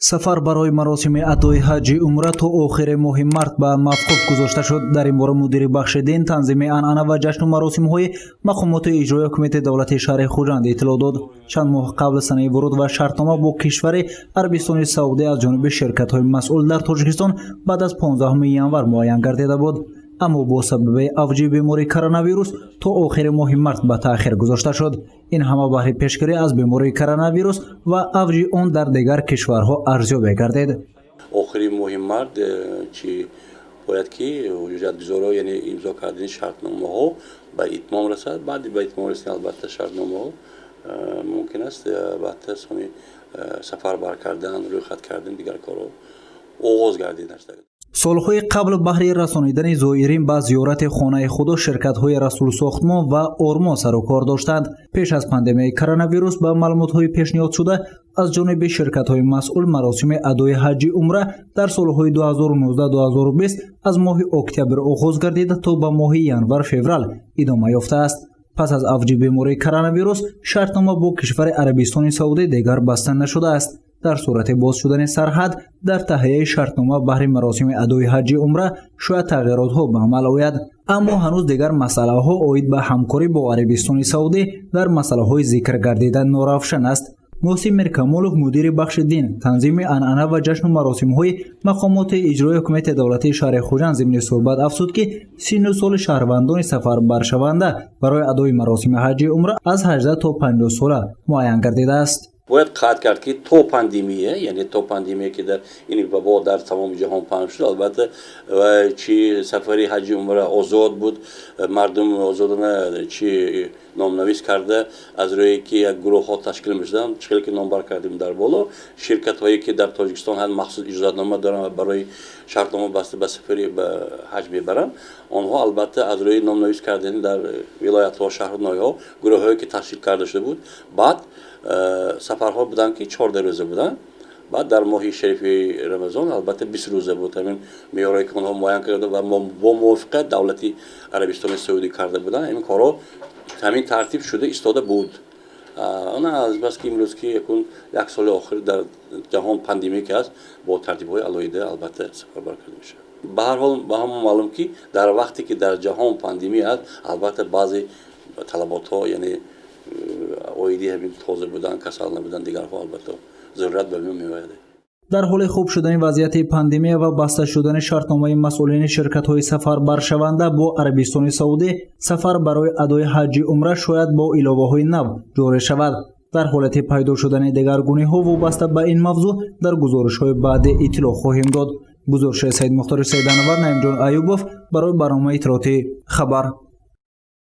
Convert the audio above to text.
сафар барои маросими адои ҳаҷи умра то охири моҳи март ба мавқуф гузошта шуд. Дар ин бора мудири бахши дин, танзими анъана ва ҷашну маросимҳои мақомоти иҷрои ҳукумати давлати шаҳри Хуҷанд иттилоъ дод. Чанд моҳ қабл санаи вуруд ва шартнома бо кишвари Арабистони Саудӣ аз ҷониби ширкатҳои масъул дар Тоҷикистон баъд аз 15 январ муайян гардида буд. аммо бо сабаби авҷи бемории коронавирус то охири моҳи март ба таъхир гузошта шуд. ин ҳама баҳри пешгирӣ аз бемории коронавирус ва авҷи он дар дигар кишварҳо арзёб гардид. охири моҳи март чи бояд ки ҳуҷҷатгузориҳо яъне имзо кардани шартномаҳо ба итмом расад. баъди ба итмом расидани албатта шартномаҳо мумкин аст албатта сони сафар бар кардан, рӯйхат кардан, дигар корҳо оғоз гардида. солҳои қабл баҳри расонидани зоирин ба зиёрати хонаи худо ширкатҳои расулсохтмон ва ормон сару кор доштанд. пеш аз пандемияи коронавирус ба маълумотҳои пешниҳодшуда аз ҷониби ширкатҳои масъул маросими адои ҳаҷи умра дар солҳои 2019-2020 аз моҳи октябр оғоз гардида то ба моҳи январ-феврал идома ёфтааст. пас аз авҷи бемории коронавирус шартнома бо кишвари Арабистони Саудӣ дигар баста нашудааст. дар сурати боз шудани сарҳад дар таҳияи шартнома баҳри маросими адои ҳаҷи умра шояд тағйиротҳо ба амал ояд, аммо ҳанӯз дигар масъалаҳо оид ба ҳамкорӣ бо Арабистони Саудӣ дар масъалаҳои зикр гардида норавшан аст. Муҳсин Миркамолов, мудири бахши дин, танзими анъана ва ҷашну маросимҳои мақомоти иҷрои ҳукумати давлатии шаҳри Хуҷанд зимни суҳбат афзуд ки синну соли шаҳрвандони сафарбаршаванда барои адои маросими ҳаҷи умра аз 18 то 50 сола муайян гардидааст. бояд қайд кард ки то пандемия, яъне то пандемия ки дар ин вабо дар тамоми ҷаҳон паҳн шуд, албатта чи сафари ҳаҷи умра озод буд, мардум озодона чи номнавис карда аз рӯе ки як гурӯҳҳо ташкил мешуданд, чхеле ки номбар кардем дар боло, ширкатҳое ки дар Тоҷикистон ҳам махсус иҷозатнома доранд ва барои шартнома баста ба сафари ба ҳаҷ мебаранд, онҳо албатта аз рӯи номнавис кардани дар вилоятҳо, шаҳру ноҳияҳо гурӯҳҳое ки ташкил карда шуда буд, баъд сафарҳо буданд ки 14 рӯза буданд. баъд дар моҳи шарифи рамазон албатта 20 рӯза буд. ҳамин меъёре ки онҳо муайян карда ва бо мувофиқат давлати Арабистони Саудӣ карда буданд, ҳамин корҳо ҳамин тартиб шуда истода буд. ана азбас ки имрӯз ки якун як соли охир дар ҷаҳон пандемия ки аст, бо тартибҳои алоҳида албатта сафарбар карда мешавад. ба ҳар ҳол ба ҳама маълум ки дар вақте ки дар ҷаҳон пандемия аст, албатта баъзе талаботҳо, яъне оиди ҳамин тоза будан, касал набудан, дигарҳо албатта зарурат ба миён меояд. дар ҳоли хуб шудани вазъияти пандемия ва баста шудани шартномаи масъулини ширкатҳои сафарбаршаванда бо Арабистони Саудӣ, сафар барои адои ҳаҷи умра шояд бо иловаҳои нав ҷорӣ шавад. дар ҳолати пайдо шудани дегаргуниҳо вобаста ба ин мавзӯъ дар гузоришҳои баъдӣ иттилоъ хоҳем дод. гузориши Саид Мухтори Саиданвар, Наимҷон Аюбов барои барномаи иттилоъоти Хабар.